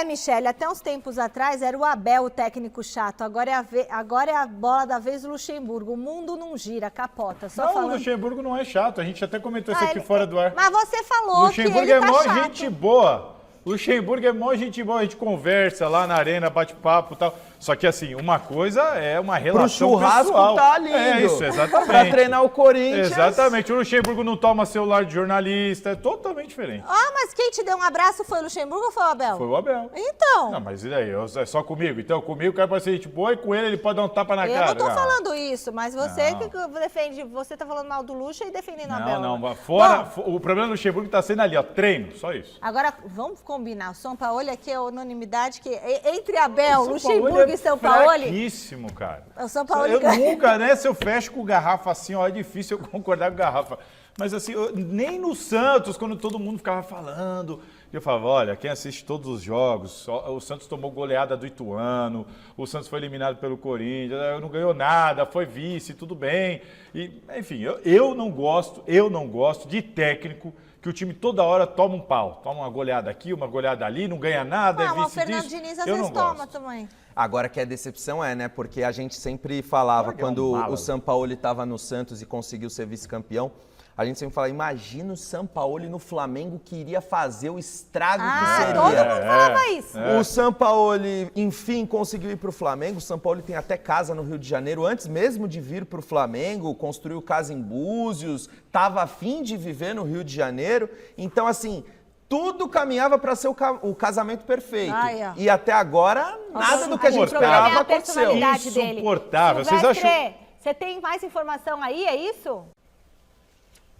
Michele, até uns tempos atrás era o Abel o técnico chato, agora é a bola da vez do Luxemburgo. O mundo não gira, capota. Só não, falando... o Luxemburgo não é chato, a gente até comentou isso aqui fora do ar. Mas você falou Luxemburgo que ele tá mó chato. gente boa. Luxemburgo é mó gente boa, a gente conversa lá na arena, bate papo e tal. Só que assim, uma coisa é uma relação Pro churrasco pessoal. tá lindo. É isso, exatamente. Pra treinar o Corinthians. Exatamente. O Luxemburgo não toma celular de jornalista, é totalmente diferente. Mas quem te deu um abraço foi o Luxemburgo ou foi o Abel? Foi o Abel. Então. Não, mas e daí? É só comigo? Então, comigo o cara pode ser gente boa e com ele pode dar um tapa na cara. Eu não tô falando isso, mas você que defende, você tá falando mal do Luxa e defendendo o Abel. Não, fora. O problema do Luxemburgo tá sendo ali, ó, treino, só isso. Agora, vamos combinar. O São Paulo aqui é a unanimidade que entre Abel, Luxemburgo Luxemburgo e São Paulo. Fraquíssimo, cara. O São Paulo eu nunca, né? Se eu fecho com o Garrafa assim, ó, é difícil eu concordar com o Garrafa. Mas assim, nem no Santos, quando todo mundo ficava falando, eu falava, olha, quem assiste todos os jogos, o Santos tomou goleada do Ituano, o Santos foi eliminado pelo Corinthians, não ganhou nada, foi vice, tudo bem. E, enfim, eu não gosto de técnico que o time toda hora toma um pau, toma uma goleada aqui, uma goleada ali, não ganha nada, é vice disso. O Fernando Diniz às vezes toma também. Agora que a decepção né? Porque a gente sempre falava, quando o Sampaoli estava no Santos e conseguiu ser vice-campeão, a gente sempre fala, imagina o Sampaoli no Flamengo que iria fazer o estrago que Ah, seria. todo mundo falava isso. O Sampaoli, enfim, conseguiu ir para o Flamengo. O Sampaoli tem até casa no Rio de Janeiro. Antes mesmo de vir para o Flamengo, construiu casa em Búzios, estava a fim de viver no Rio de Janeiro. Então, assim, tudo caminhava para ser o casamento perfeito. Ai, ó. E até agora, nada do que a gente esperava aconteceu. Insuportável. Vocês Silvestre, acham... você tem mais informação aí, é isso?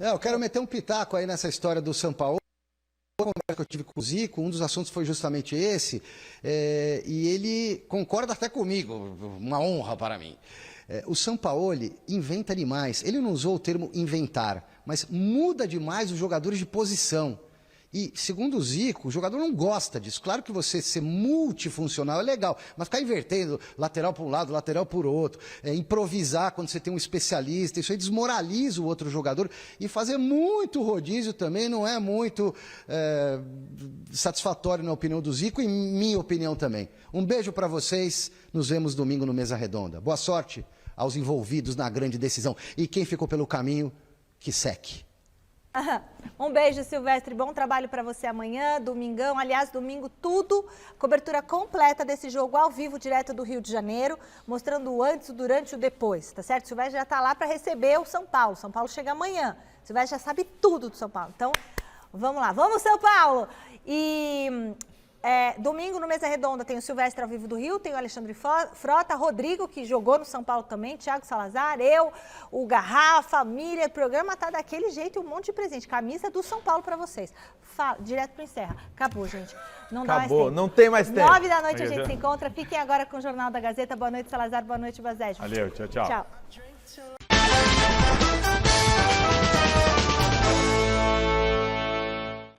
Eu quero meter um pitaco aí nessa história do Sampaoli. A conversa que eu tive com o Zico, um dos assuntos foi justamente esse, e ele concorda até comigo, uma honra para mim. O Sampaoli inventa demais. Ele não usou o termo inventar, mas muda demais os jogadores de posição. E, segundo o Zico, o jogador não gosta disso. Claro que você ser multifuncional é legal, mas ficar invertendo lateral para um lado, lateral para o outro, improvisar quando você tem um especialista, isso aí desmoraliza o outro jogador. E fazer muito rodízio também não é muito satisfatório na opinião do Zico e minha opinião também. Um beijo para vocês, nos vemos domingo no Mesa Redonda. Boa sorte aos envolvidos na grande decisão. E quem ficou pelo caminho, que seque. Um beijo, Silvestre. Bom trabalho para você amanhã, domingão. Aliás, domingo tudo. Cobertura completa desse jogo ao vivo, direto do Rio de Janeiro, mostrando o antes, o durante e o depois, tá certo? O Silvestre já está lá para receber o São Paulo. São Paulo chega amanhã. O Silvestre já sabe tudo do São Paulo. Então, vamos lá. Vamos, São Paulo! E... domingo no Mesa Redonda tem o Silvestre ao vivo do Rio, tem o Alexandre Frota, Rodrigo, que jogou no São Paulo também, Thiago Salazar, eu, o Garrafa, a Miriam. O programa tá daquele jeito e um monte de presente. Camisa do São Paulo para vocês. Direto pro Encerra. Acabou, gente. Não dá mais tempo. Não tem mais tempo. 9 da noite a gente se encontra. Fiquem agora com o Jornal da Gazeta. Boa noite, Salazar. Boa noite, Bazete. Valeu, tchau, tchau. Tchau.